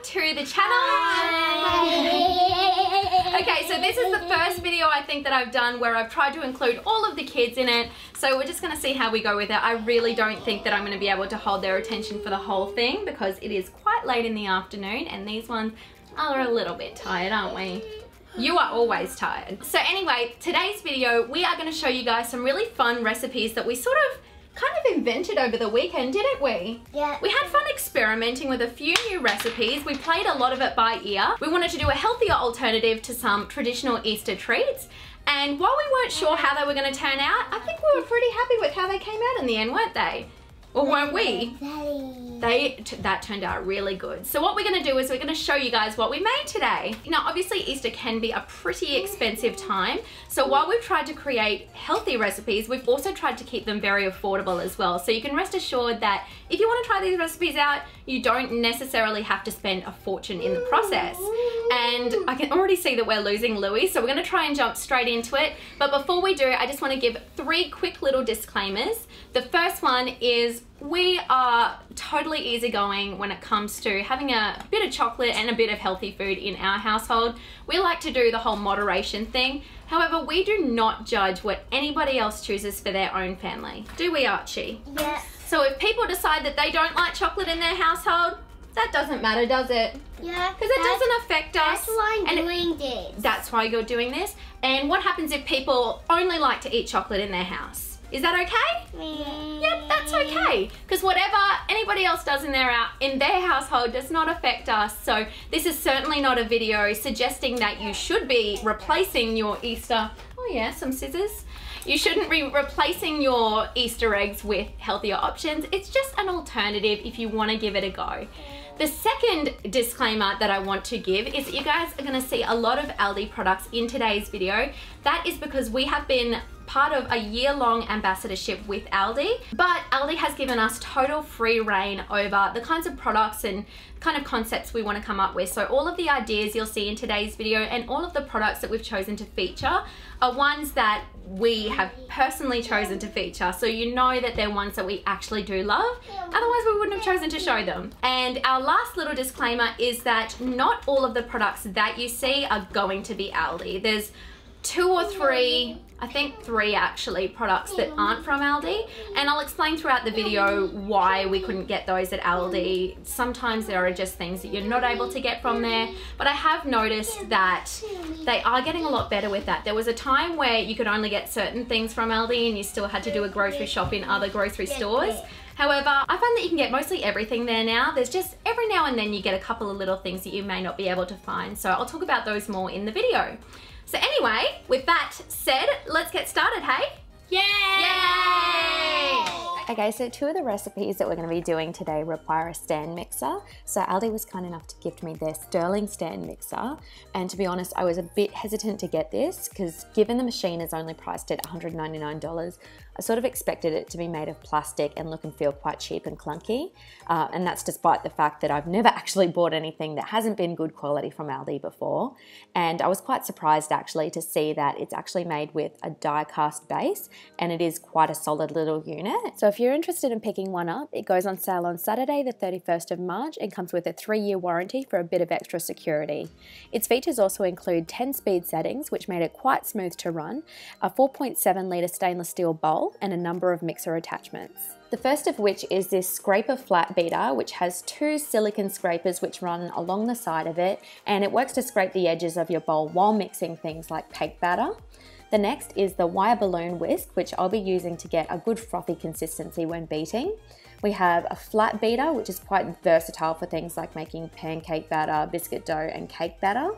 to the channel. Okay, so this is the first video I think that I've done where I've tried to include all of the kids in it. So we're just going to see how we go with it. I really don't think that I'm going to be able to hold their attention for the whole thing because it is quite late in the afternoon and these ones are a little bit tired, aren't we? You are always tired. So anyway, today's video, we are going to show you guys some really fun recipes that we sort of kind of invented over the weekend, didn't we? Yeah. We had fun experimenting with a few new recipes. We played a lot of it by ear. We wanted to do a healthier alternative to some traditional Easter treats. And while we weren't sure how they were going to turn out, I think we were pretty happy with how they came out in the end, weren't they? Or weren't we? That turned out really good. So what we're going to do is we're going to show you guys what we made today. Now obviously Easter can be a pretty expensive time. So while we've tried to create healthy recipes, we've also tried to keep them very affordable as well. So you can rest assured that if you want to try these recipes out, you don't necessarily have to spend a fortune in the process. And I can already see that we're losing Louis, so we're going to try and jump straight into it. But before we do, I just want to give 3 quick little disclaimers. The first one is we are totally easygoing when it comes to having a bit of chocolate and a bit of healthy food in our household. We like to do the whole moderation thing. However, we do not judge what anybody else chooses for their own family. Do we, Archie? Yes. So if people decide that they don't like chocolate in their household, that doesn't matter, does it? Yeah. Because it doesn't affect us. That's why I'm doing this. That's why you're doing this. And what happens if people only like to eat chocolate in their house? Is that okay? Yep, that's okay. Because whatever anybody else does in their household does not affect us. So this is certainly not a video suggesting that you should be replacing your Easter. Oh yeah, some scissors. You shouldn't be replacing your Easter eggs with healthier options. It's just an alternative if you want to give it a go. The second disclaimer that I want to give is that you guys are going to see a lot of Aldi products in today's video. That is because we have been part of a year-long ambassadorship with Aldi, but Aldi has given us total free reign over the kinds of products and kind of concepts we want to come up with. So all of the ideas you'll see in today's video and all of the products that we've chosen to feature are ones that we have personally chosen to feature. So you know that they're ones that we actually do love, otherwise we wouldn't have chosen to show them. And our last little disclaimer is that not all of the products that you see are going to be Aldi. There's 2 or 3, I think 3 actually, products that aren't from Aldi, and I'll explain throughout the video why we couldn't get those at Aldi. Sometimes there are just things that you're not able to get from there, but I have noticed that they are getting a lot better with that. There was a time where you could only get certain things from Aldi and you still had to do a grocery shop in other grocery stores. However, I find that you can get mostly everything there now. There's just every now and then you get a couple of little things that you may not be able to find, so I'll talk about those more in the video. So anyway, with that said, let's get started, hey? Yay! Yay! Okay, so 2 of the recipes that we're going to be doing today require a stand mixer. So Aldi was kind enough to gift me their Sterling stand mixer. And to be honest, I was a bit hesitant to get this because given the machine is only priced at $199, I sort of expected it to be made of plastic and look and feel quite cheap and clunky. And that's despite the fact that I've never actually bought anything that hasn't been good quality from Aldi before. And I was quite surprised actually to see that it's actually made with a die cast base and it is quite a solid little unit. So if you're interested in picking one up, it goes on sale on Saturday the 31st of March and comes with a 3-year warranty for a bit of extra security. Its features also include 10 speed settings, which made it quite smooth to run, a 4.7 litre stainless steel bowl, and a number of mixer attachments. The first of which is this scraper flat beater, which has 2 silicone scrapers which run along the side of it, and it works to scrape the edges of your bowl while mixing things like cake batter. The next is the wire balloon whisk, which I'll be using to get a good frothy consistency when beating. We have a flat beater, which is quite versatile for things like making pancake batter, biscuit dough, and cake batter.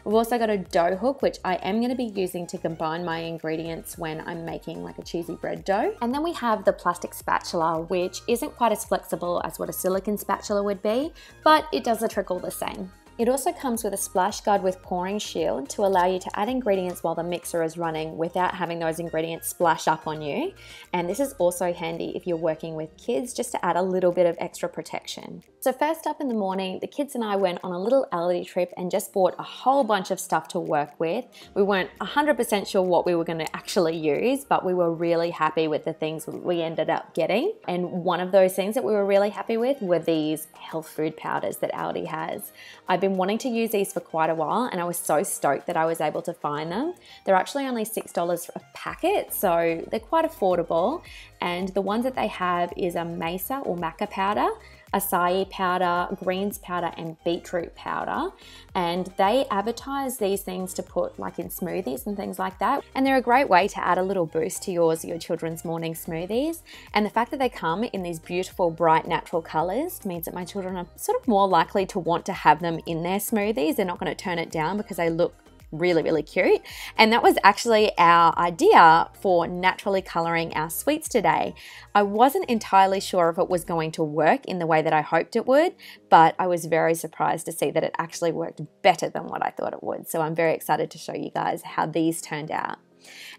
We've also got a dough hook, which I am going to be using to combine my ingredients when I'm making like a cheesy bread dough. And then we have the plastic spatula, which isn't quite as flexible as what a silicone spatula would be, but it does the trick all the same. It also comes with a splash guard with pouring shield to allow you to add ingredients while the mixer is running without having those ingredients splash up on you. And this is also handy if you're working with kids, just to add a little bit of extra protection. So first up in the morning, the kids and I went on a little Aldi trip and just bought a whole bunch of stuff to work with. We weren't 100% sure what we were going to actually use, but we were really happy with the things we ended up getting. And one of those things that we were really happy with were these health food powders that Aldi has. I've been wanting to use these for quite a while, and I was so stoked that I was able to find them. They're actually only $6 a packet, so they're quite affordable. And the ones that they have is a mesa or maca powder, acai powder, greens powder, and beetroot powder. And they advertise these things to put like in smoothies and things like that. And they're a great way to add a little boost to your children's morning smoothies. And the fact that they come in these beautiful, bright, natural colors means that my children are sort of more likely to want to have them in their smoothies. They're not going to turn it down because they look really, really cute. And that was actually our idea for naturally coloring our sweets today. I wasn't entirely sure if it was going to work in the way that I hoped it would, but I was very surprised to see that it actually worked better than what I thought it would. So I'm very excited to show you guys how these turned out.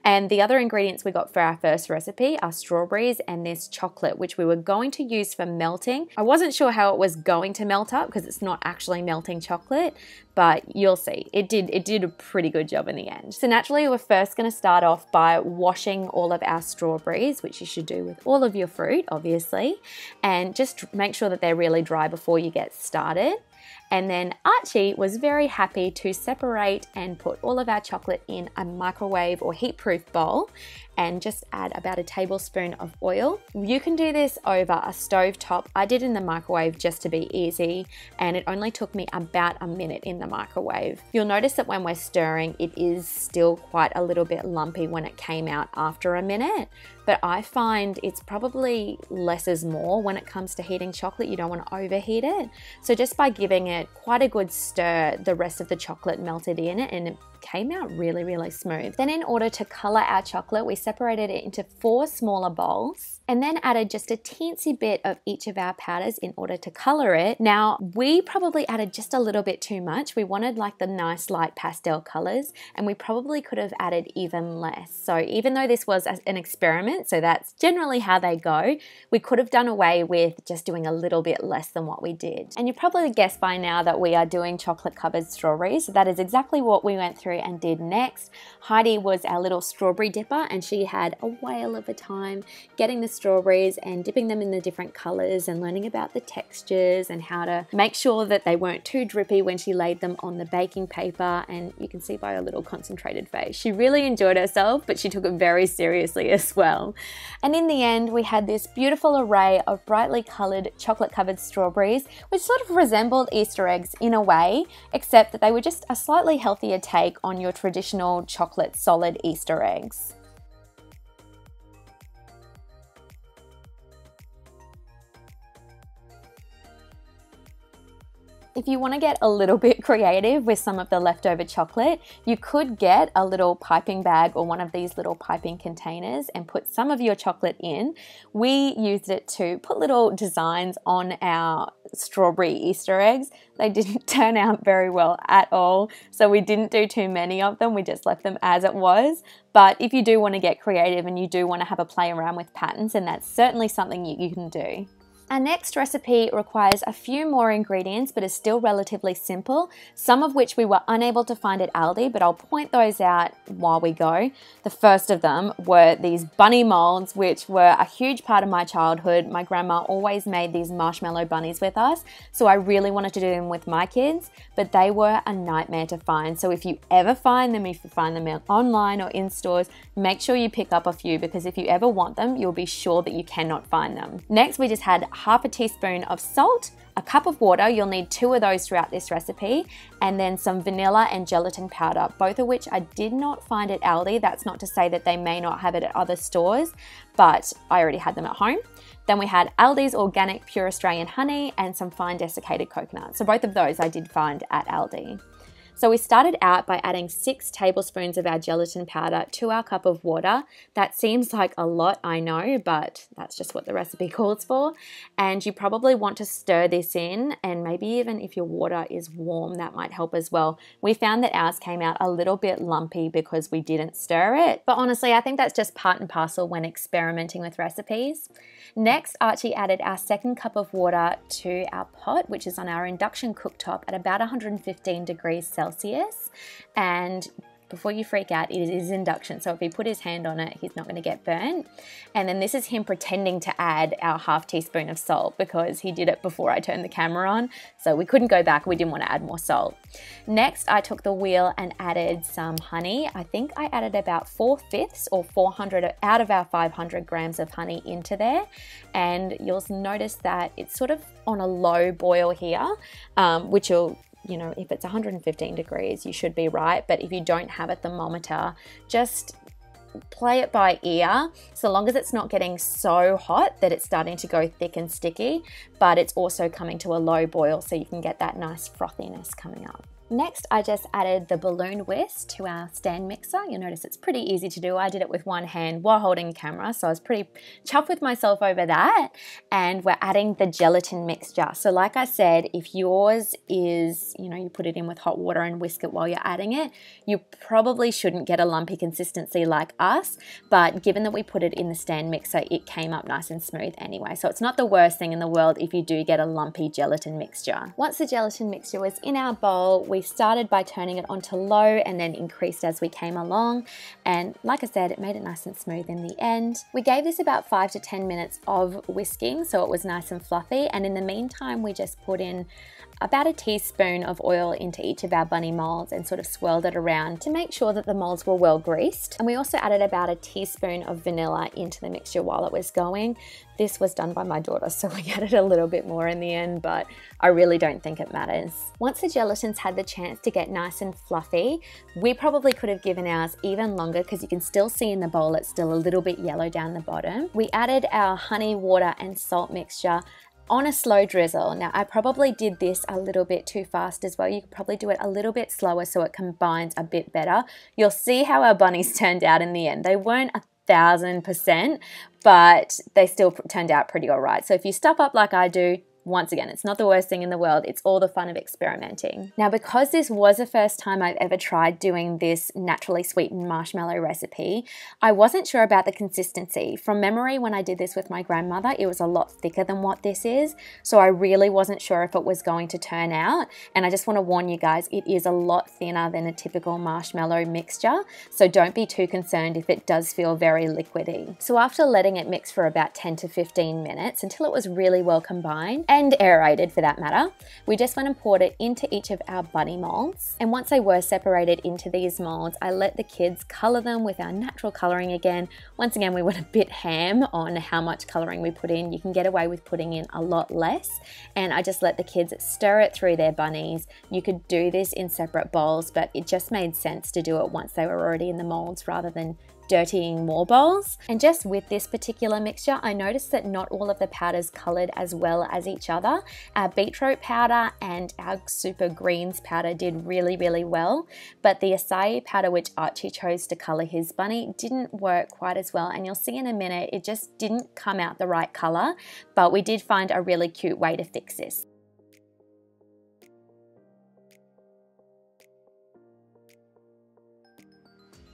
And the other ingredients we got for our first recipe are strawberries and this chocolate, which we were going to use for melting. I wasn't sure how it was going to melt up because it's not actually melting chocolate, but you'll see. It did a pretty good job in the end. So naturally, we're first going to start off by washing all of our strawberries, which you should do with all of your fruit, obviously, and just make sure that they're really dry before you get started. And then Archie was very happy to separate and put all of our chocolate in a microwave or heat-proof bowl and just add about a tablespoon of oil. You can do this over a stove top. I did in the microwave just to be easy, and it only took me about a minute in the microwave. You'll notice that when we're stirring, it is still quite a little bit lumpy when it came out after a minute, but I find it's probably less is more when it comes to heating chocolate. You don't want to overheat it. So just by giving it quite a good stir, the rest of the chocolate melted in it and it came out really, really smooth. Then in order to color our chocolate, we separated it into 4 smaller bowls and then added just a teensy bit of each of our powders in order to color it. Now, we probably added just a little bit too much. We wanted like the nice light pastel colors, and we probably could have added even less. So even though this was an experiment, so that's generally how they go, we could have done away with just doing a little bit less than what we did. And you probably guessed by now that we are doing chocolate covered strawberries. So that is exactly what we went through and did next. Heidi was our little strawberry dipper, and she had a whale of a time getting the strawberries and dipping them in the different colors and learning about the textures and how to make sure that they weren't too drippy when she laid them on the baking paper. And you can see by her little concentrated face, she really enjoyed herself, but she took it very seriously as well. And in the end, we had this beautiful array of brightly colored chocolate covered strawberries, which sort of resembled Easter eggs in a way, except that they were just a slightly healthier take on your traditional chocolate solid Easter eggs. If you want to get a little bit creative with some of the leftover chocolate, you could get a little piping bag or one of these little piping containers and put some of your chocolate in. We used it to put little designs on our strawberry Easter eggs. They didn't turn out very well at all, so we didn't do too many of them. We just left them as it was. But if you do want to get creative and you do want to have a play around with patterns, then that's certainly something you can do. Our next recipe requires a few more ingredients, but is still relatively simple, some of which we were unable to find at Aldi, but I'll point those out while we go. The first of them were these bunny molds, which were a huge part of my childhood. My grandma always made these marshmallow bunnies with us, so I really wanted to do them with my kids, but they were a nightmare to find. So if you ever find them, if you find them online or in stores, make sure you pick up a few, because if you ever want them, you'll be sure that you cannot find them. Next, we just had half a teaspoon of salt, a cup of water, you'll need 2 of those throughout this recipe, and then some vanilla and gelatin powder, both of which I did not find at Aldi. That's not to say that they may not have it at other stores, but I already had them at home. Then we had Aldi's organic pure Australian honey and some fine desiccated coconut. So both of those I did find at Aldi. So we started out by adding 6 tablespoons of our gelatin powder to our cup of water. That seems like a lot, I know, but that's just what the recipe calls for. And you probably want to stir this in, and maybe even if your water is warm, that might help as well. We found that ours came out a little bit lumpy because we didn't stir it. But honestly, I think that's just part and parcel when experimenting with recipes. Next, Archie added our 2nd cup of water to our pot, which is on our induction cooktop at about 115 degrees Celsius. And before you freak out, it is induction, so if he put his hand on it, he's not going to get burnt. And then this is him pretending to add our ½ teaspoon of salt because he did it before I turned the camera on, so we couldn't go back. We didn't want to add more salt. Next, I took the wheel and added some honey. I think I added about 4/5 or 400 out of our 500 grams of honey into there, and you'll notice that it's sort of on a low boil here, which will, you know, if it's 115 degrees, you should be right. But if you don't have a thermometer, just play it by ear, so long as it's not getting so hot that it's starting to go thick and sticky, but it's also coming to a low boil so you can get that nice frothiness coming up. Next, I just added the balloon whisk to our stand mixer. You'll notice it's pretty easy to do. I did it with one hand while holding the camera, so I was pretty chuffed with myself over that. And we're adding the gelatin mixture. So like I said, if yours is, you know, you put it in with hot water and whisk it while you're adding it, you probably shouldn't get a lumpy consistency like us, but given that we put it in the stand mixer, it came up nice and smooth anyway. So it's not the worst thing in the world if you do get a lumpy gelatin mixture. Once the gelatin mixture was in our bowl, we started by turning it onto low and then increased as we came along, and like I said, it made it nice and smooth in the end. We gave this about 5 to 10 minutes of whisking so it was nice and fluffy, and in the meantime we just put in about a teaspoon of oil into each of our bunny molds and sort of swirled it around to make sure that the molds were well greased. And we also added about a teaspoon of vanilla into the mixture while it was going. This was done by my daughter, so we added a little bit more in the end, but I really don't think it matters. Once the gelatins had the chance to get nice and fluffy, we probably could have given ours even longer because you can still see in the bowl it's still a little bit yellow down the bottom. We added our honey, water and salt mixture on a slow drizzle. Now, I probably did this a little bit too fast as well. You could probably do it a little bit slower so it combines a bit better. You'll see how our bunnies turned out in the end. They weren't 1000%, but they still turned out pretty all right. So if you stuff up like I do, once again, it's not the worst thing in the world. It's all the fun of experimenting. Now, because this was the first time I've ever tried doing this naturally sweetened marshmallow recipe, I wasn't sure about the consistency. From memory, when I did this with my grandmother, it was a lot thicker than what this is. So I really wasn't sure if it was going to turn out. And I just want to warn you guys, it is a lot thinner than a typical marshmallow mixture. So don't be too concerned if it does feel very liquidy. So after letting it mix for about 10 to 15 minutes until it was really well combined, and aerated for that matter, we just went and poured it into each of our bunny molds. And once they were separated into these molds, I let the kids color them with our natural coloring again. Once again, we went a bit ham on how much coloring we put in. You can get away with putting in a lot less. And I just let the kids stir it through their bunnies. You could do this in separate bowls, but it just made sense to do it once they were already in the molds rather than dirtying more bowls. And just with this particular mixture, I noticed that not all of the powders colored as well as each other. Our beetroot powder and our super greens powder did really, really well, but the acai powder, which Archie chose to color his bunny, didn't work quite as well. And you'll see in a minute, it just didn't come out the right color, but we did find a really cute way to fix this.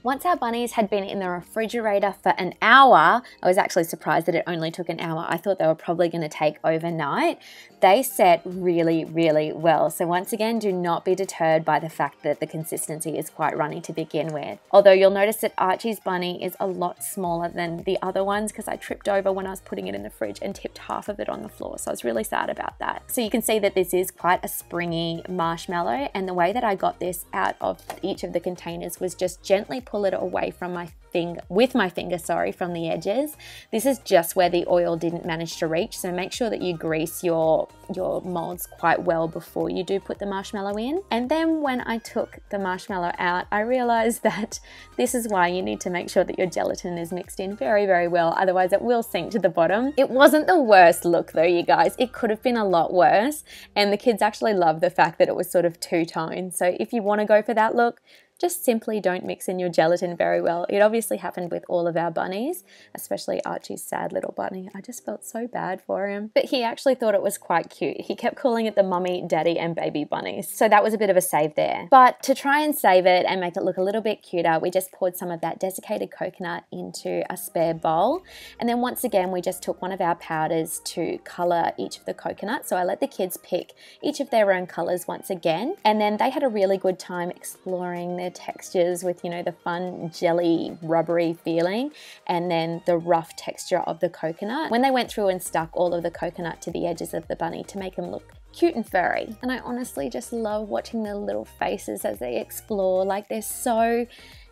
Once our bunnies had been in the refrigerator for an hour, I was actually surprised that it only took an hour. I thought they were probably going to take overnight. They set really, really well. So once again, do not be deterred by the fact that the consistency is quite runny to begin with. Although you'll notice that Archie's bunny is a lot smaller than the other ones because I tripped over when I was putting it in the fridge and tipped half of it on the floor. So I was really sad about that. So you can see that this is quite a springy marshmallow, and the way that I got this out of each of the containers was just gently pull it away from my finger, from the edges. This is just where the oil didn't manage to reach, so make sure that you grease your molds quite well before you do put the marshmallow in. And then when I took the marshmallow out, I realized that this is why you need to make sure that your gelatin is mixed in very, very well, otherwise it will sink to the bottom. It wasn't the worst look though, you guys. It could have been a lot worse, and the kids actually loved the fact that it was sort of two-tone. So if you want to go for that look, just simply don't mix in your gelatin very well. It obviously happened with all of our bunnies, especially Archie's sad little bunny. I just felt so bad for him. But he actually thought it was quite cute. He kept calling it the mummy, daddy, and baby bunnies. So that was a bit of a save there. But to try and save it and make it look a little bit cuter, we just poured some of that desiccated coconut into a spare bowl. And then once again, we just took one of our powders to color each of the coconuts. So I let the kids pick each of their own colors once again. And then they had a really good time exploring their textures with, you know, the fun jelly rubbery feeling and then the rough texture of the coconut when they went through and stuck all of the coconut to the edges of the bunny to make them look cute and furry. And I honestly just love watching their little faces as they explore. Like, they're so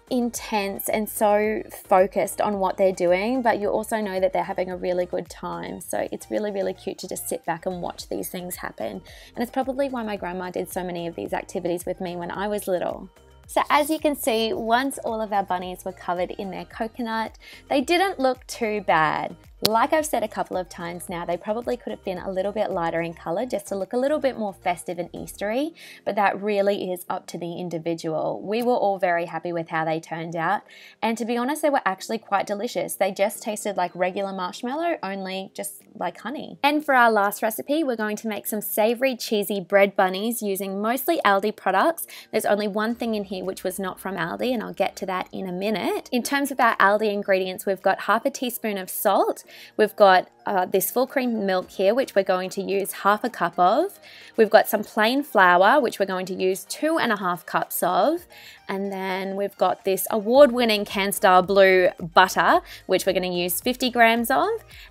intense and so focused on what they're doing, but you also know that they're having a really good time. So it's really, really cute to just sit back and watch these things happen. And it's probably why my grandma did so many of these activities with me when I was little. So as you can see, once all of our bunnies were covered in their coconut, they didn't look too bad. Like I've said a couple of times now, they probably could have been a little bit lighter in color just to look a little bit more festive and Eastery, but that really is up to the individual. We were all very happy with how they turned out, and to be honest, they were actually quite delicious. They just tasted like regular marshmallow, only just like honey. And for our last recipe, we're going to make some savory, cheesy bread bunnies using mostly Aldi products. There's only one thing in here which was not from Aldi, and I'll get to that in a minute. In terms of our Aldi ingredients, we've got half a teaspoon of salt. We've got this full cream milk here, which we're going to use half a cup of. We've got some plain flour, which we're going to use 2.5 cups of. And then we've got this award-winning Canstar Blue butter, which we're going to use 50 grams of,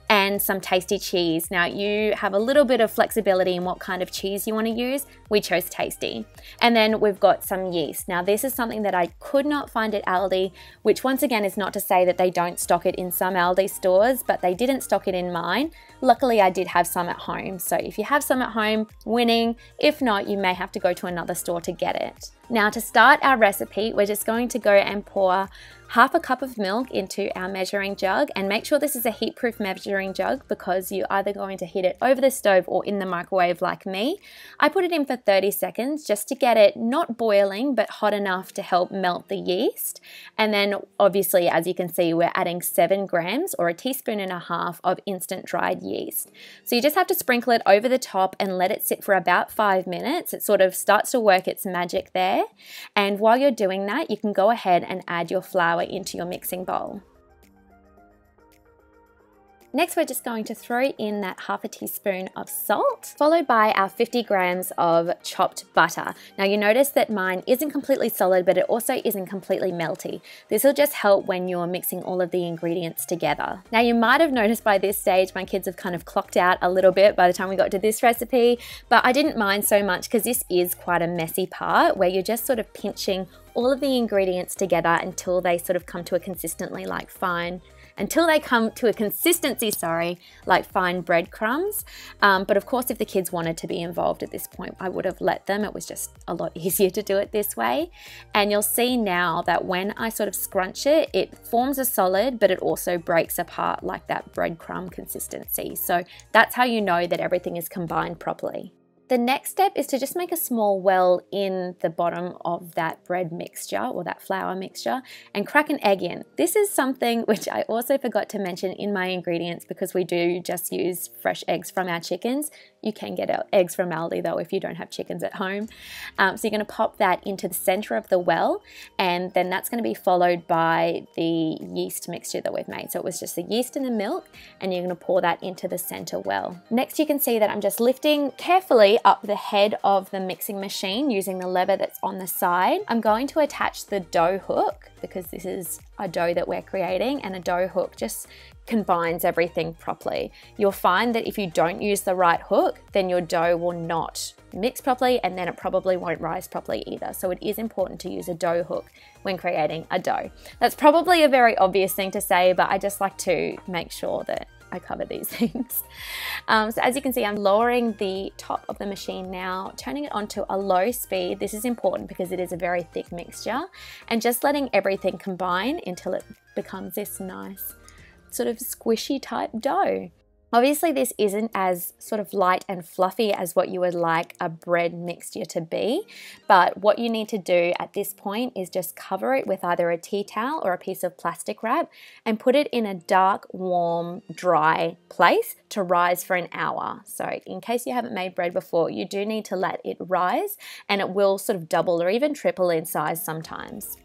and some tasty cheese. Now, you have a little bit of flexibility in what kind of cheese you want to use. We chose tasty. And then we've got some yeast. Now, this is something that I could not find at Aldi, which once again is not to say that they don't stock it in some Aldi stores, but they didn't stock it in mine. Luckily, I did have some at home. So if you have some at home, winning. If not, you may have to go to another store to get it. Now, to start our recipe, we're just going to go and pour half a cup of milk into our measuring jug, and make sure this is a heat-proof measuring jug because you're either going to heat it over the stove or in the microwave like me. I put it in for 30 seconds just to get it not boiling but hot enough to help melt the yeast. And then obviously, as you can see, we're adding 7 grams or 1.5 teaspoons of instant dried yeast. So you just have to sprinkle it over the top and let it sit for about 5 minutes. It sort of starts to work its magic there. And while you're doing that, you can go ahead and add your flour into your mixing bowl. Next, we're just going to throw in that half a teaspoon of salt, followed by our 50 grams of chopped butter. Now, you notice that mine isn't completely solid, but it also isn't completely melty. This will just help when you're mixing all of the ingredients together. Now, you might have noticed by this stage, my kids have kind of clocked out a little bit by the time we got to this recipe, but I didn't mind so much because this is quite a messy part where you're just sort of pinching all of the ingredients together until they sort of come to a consistency like fine breadcrumbs. But of course, if the kids wanted to be involved at this point, I would have let them. It was just a lot easier to do it this way. And you'll see now that when I sort of scrunch it, it forms a solid, but it also breaks apart like that breadcrumb consistency. So that's how you know that everything is combined properly. The next step is to just make a small well in the bottom of that bread mixture or that flour mixture and crack an egg in. This is something which I also forgot to mention in my ingredients because we do just use fresh eggs from our chickens. You can get eggs from Aldi though if you don't have chickens at home. So you're going to pop that into the center of the well, and then that's going to be followed by the yeast mixture that we've made. So it was just the yeast and the milk, and you're going to pour that into the center well. Next, you can see that I'm just lifting carefully up the head of the mixing machine using the lever that's on the side. I'm going to attach the dough hook because this is a dough that we're creating, and a dough hook just combines everything properly. You'll find that if you don't use the right hook, hook, then your dough will not mix properly, and then it probably won't rise properly either. So it is important to use a dough hook when creating a dough. That's probably a very obvious thing to say, but I just like to make sure that I cover these things. So as you can see, I'm lowering the top of the machine now, turning it onto a low speed. This is important because it is a very thick mixture, and just letting everything combine until it becomes this nice sort of squishy type dough. Obviously, this isn't as sort of light and fluffy as what you would like a bread mixture to be, but what you need to do at this point is just cover it with either a tea towel or a piece of plastic wrap and put it in a dark, warm, dry place to rise for an hour. So in case you haven't made bread before, you do need to let it rise, and it will sort of double or even triple in size sometimes.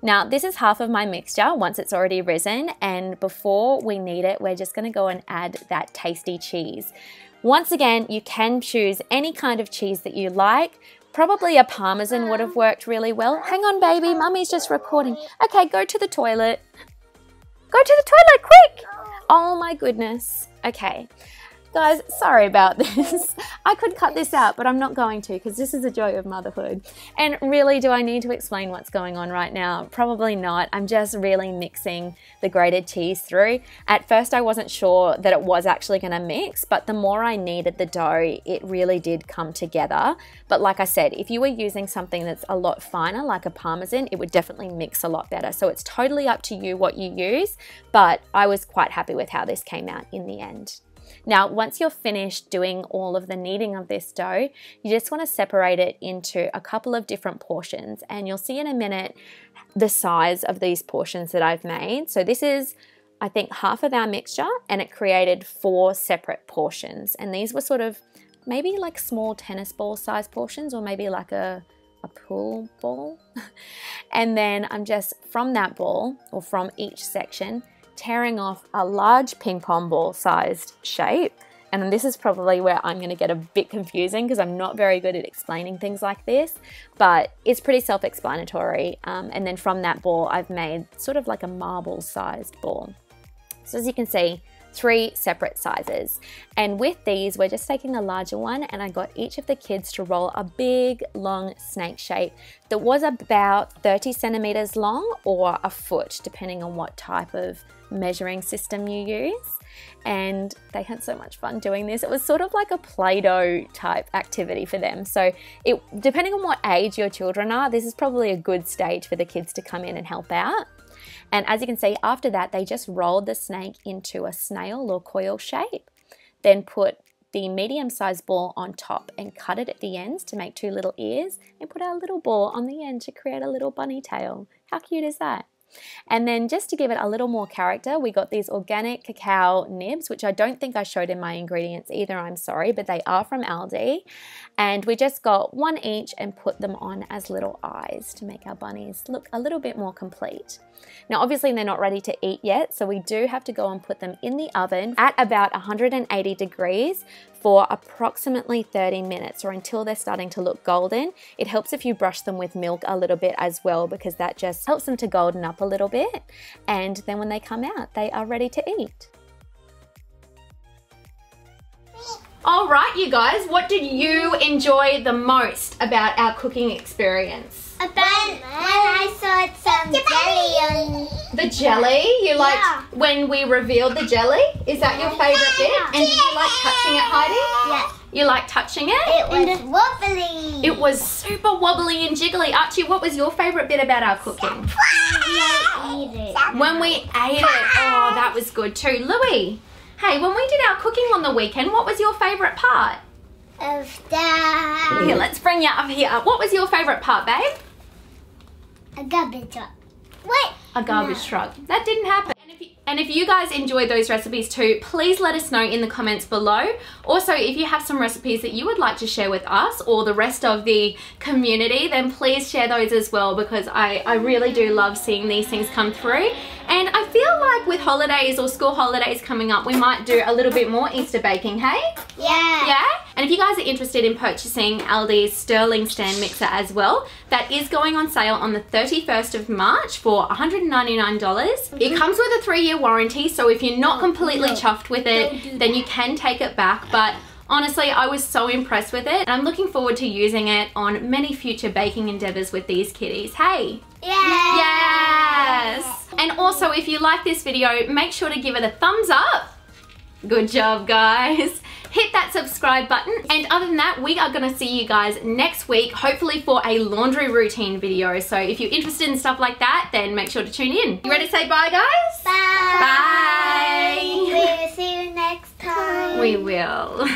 Now, this is half of my mixture once it's already risen, and before we knead it, we're just going to go and add that tasty cheese. Once again, you can choose any kind of cheese that you like. Probably a Parmesan would have worked really well. Hang on, baby, Mummy's just recording. Okay, go to the toilet. Go to the toilet, quick! Oh my goodness. Okay. Guys, sorry about this. I could cut this out, but I'm not going to because this is a joy of motherhood. And really, do I need to explain what's going on right now? Probably not. I'm just really mixing the grated cheese through. At first, I wasn't sure that it was actually going to mix, but the more I kneaded the dough, it really did come together. But like I said, if you were using something that's a lot finer, like a Parmesan, it would definitely mix a lot better. So it's totally up to you what you use, but I was quite happy with how this came out in the end. Now, once you're finished doing all of the kneading of this dough, you just want to separate it into a couple of different portions, and you'll see in a minute the size of these portions that I've made. So this is, I think, half of our mixture, and it created 4 separate portions, and these were sort of maybe like small tennis ball size portions, or maybe like a pool ball. And then I'm just from that ball, or from each section, tearing off a large ping pong ball sized shape. And this is probably where I'm going to get a bit confusing because I'm not very good at explaining things like this, but it's pretty self-explanatory. And then from that ball, I've made sort of like a marble sized ball. So as you can see, 3 separate sizes. And with these, we're just taking a larger one, and I got each of the kids to roll a big, long snake shape that was about 30 centimeters long or a foot, depending on what type of measuring system you use. And they had so much fun doing this. It was sort of like a Play-Doh type activity for them. So depending on what age your children are, this is probably a good stage for the kids to come in and help out. And as you can see, after that, they just rolled the snake into a snail or coil shape, then put the medium-sized ball on top and cut it at the ends to make 2 little ears, and put our little ball on the end to create a little bunny tail. How cute is that? And then just to give it a little more character, we got these organic cacao nibs, which I don't think I showed in my ingredients either, I'm sorry, but they are from Aldi. And we just got 1 each and put them on as little eyes to make our bunnies look a little bit more complete. Now, obviously they're not ready to eat yet, so we do have to go and put them in the oven at about 180 degrees for approximately 30 minutes, or until they're starting to look golden. It helps if you brush them with milk a little bit as well, because that just helps them to golden up a little bit. And then when they come out, they are ready to eat. All right, you guys, what did you enjoy the most about our cooking experience? When I saw some jelly on... The jelly? You liked when we revealed the jelly? Is that your favourite bit? And did you like touching it, Heidi? Yes. You like touching it? It was wobbly. It was super wobbly and jiggly. Archie, what was your favourite bit about our cooking? When we ate it. Oh, that was good too. Louie, hey, when we did our cooking on the weekend, what was your favourite part? Of that. Here, let's bring you up here. What was your favourite part, babe? A garbage truck. What? A garbage truck. That didn't happen. And if you guys enjoyed those recipes too, please let us know in the comments below. Also, if you have some recipes that you would like to share with us or the rest of the community, then please share those as well, because I really do love seeing these things come through. And I feel like with holidays or school holidays coming up, we might do a little bit more Easter baking, hey? Yeah. Yeah? And if you guys are interested in purchasing Aldi's Sterling stand mixer as well, that is going on sale on the 31st of March for $199. It comes with a 3-year warranty, so if you're not completely chuffed with it, then you can take it back. But Honestly, I was so impressed with it, and I'm looking forward to using it on many future baking endeavours with these kitties. Hey! Yes! And also, if you like this video, make sure to give it a thumbs up. Good job, guys. Hit that subscribe button. And other than that, we are gonna see you guys next week, hopefully for a laundry routine video. So if you're interested in stuff like that, then make sure to tune in. You ready to say bye, guys? Bye. Bye. We'll see you next time. We will.